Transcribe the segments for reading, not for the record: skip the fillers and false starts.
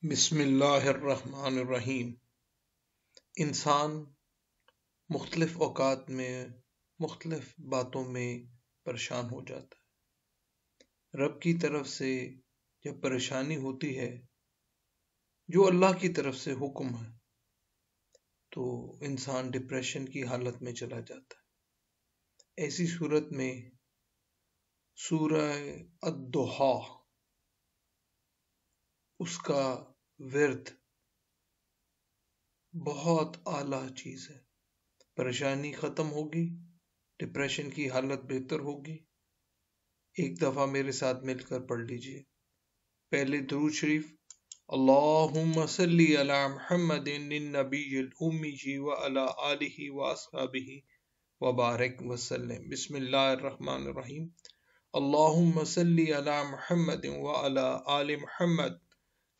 بسم اللہ الرحمن الرحیم۔ انسان مختلف اوقات میں مختلف باتوں میں پریشان ہو جاتا ہے۔ رب کی طرف سے جب پریشانی ہوتی ہے جو اللہ کی طرف سے حکم ہے تو انسان ڈپریشن کی حالت میں چلا جاتا ہے۔ ایسی صورت میں سورہ الضحیٰ اس کا ورد بہت اعلیٰ چیز ہے۔ پریشانی ختم ہوگی، ڈپریشن کی حالت بہتر ہوگی۔ ایک دفعہ میرے ساتھ مل کر پڑھ لیجئے۔ پہلے درود شریف، اللہم صلی علی محمد النبی الامی وعلی آلہ واصحابہ وبارک وسلم۔ بسم اللہ الرحمن الرحیم۔ اللہم صلی علی محمد وعلی آل محمد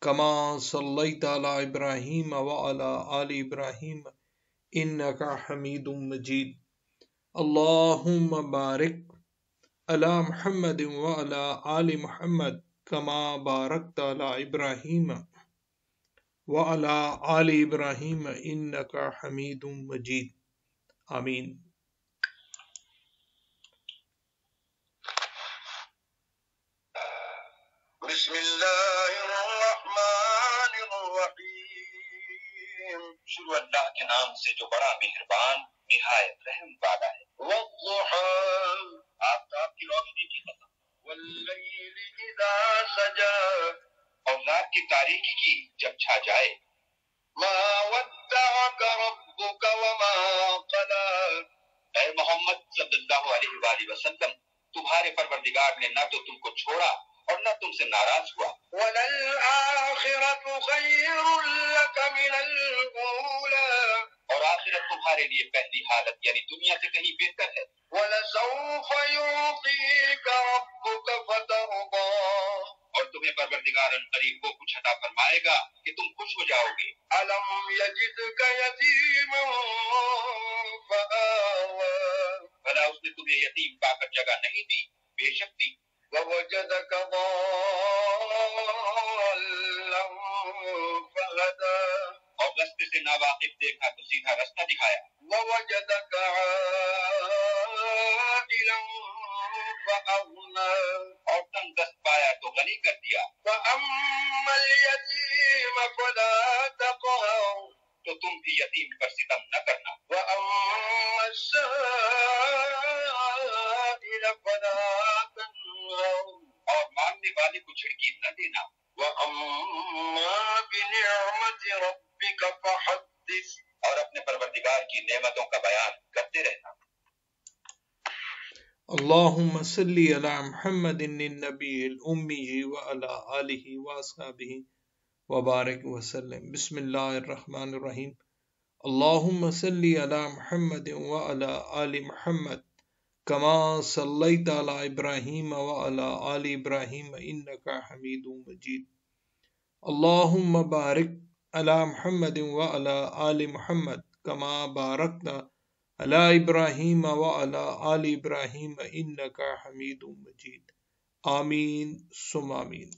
کما صلیت علی ابراہیم وعلی آل ابراہیم انک حمید مجید۔ اللہم بارک علی محمد وعلی آل محمد کما بارکت علی ابراہیم وعلی آل ابراہیم انک حمید مجید۔ آمین۔ بسم اللہ الرحمن الرحیم۔ شروع اللہ کے نام سے جو بڑا مہربان نہایت رحم والا ہے۔ والضحیٰ، آفتاب کی روشنی کی قسم۔ واللیل اذا سجا، اور رات کی تاریکی کی جب چھا جائے۔ ما ودعک ربک وما قلی، اے محمد صلی اللہ علیہ وآلہ وسلم، تمہارے پروردگار نے نہ تو تم کو چھوڑا اور نہ تم سے ناراض ہوا۔ وَلَلْآخِرَةُ خَيْرٌ لَكَ مِنَ الْأُولَى، اور آخرت تمہارے لیے پہلی حالت یعنی دنیا سے کہیں بہتر ہے۔ وَلَسَوْفَ يُعْطِيكَ رَبُّكَ فَتَرْضَىٰ، اور تمہیں پروردگار قریب وہ کچھ عطا فرمائے گا کہ تم خوش ہو جاؤ گے۔ أَلَمْ يَجِدْكَ يَتِيمًا فَآوَىٰ، بھلا اس نے تمہیں یتیم پا کر جگہ نہیں دی، بے شک دی۔ وَوَجَدَكَ ضَالًّا فَهَدَىٰ، اور رستے سے ناواقف دیکھا تو سیدھا رستہ دکھایا۔ وَوَجَدَكَ عَائِلًا فَأَغْنَىٰ، اور تنگ دست پایا تو غنی کر دیا۔ فَأَمَّا الْيَتِيمَ فَلَا تَقْهَرْ، تو تم بھی یتیم پر ستم نہ کرنا۔ وَأَمَّا السَّائِلَ فَلَا تَنْهَرْ، اور مانگنے والے کو جھڑکی نہ دینا۔ وَأَمَّا بِنِعْمَةِ رَبِّكَ فَحَدِّثْ، اور اپنے پروردگار کی نعمتوں کا بیان کرتے رہنا۔ اللہم صلی علی محمد النبی الامی وعلی آلہ واصحابہ وبارک وسلم۔ بسم اللہ الرحمن الرحیم۔ اللہم صلی علی محمد وعلی آل محمد کما صلیت علی ابراہیم وعلی آل ابراہیم انک حمید مجید۔ اللہم بارک علی محمد وعلی آل محمد کما بارکت علی ابراہیم وعلی آل ابراہیم انک حمید مجید۔ آمین ثم آمین۔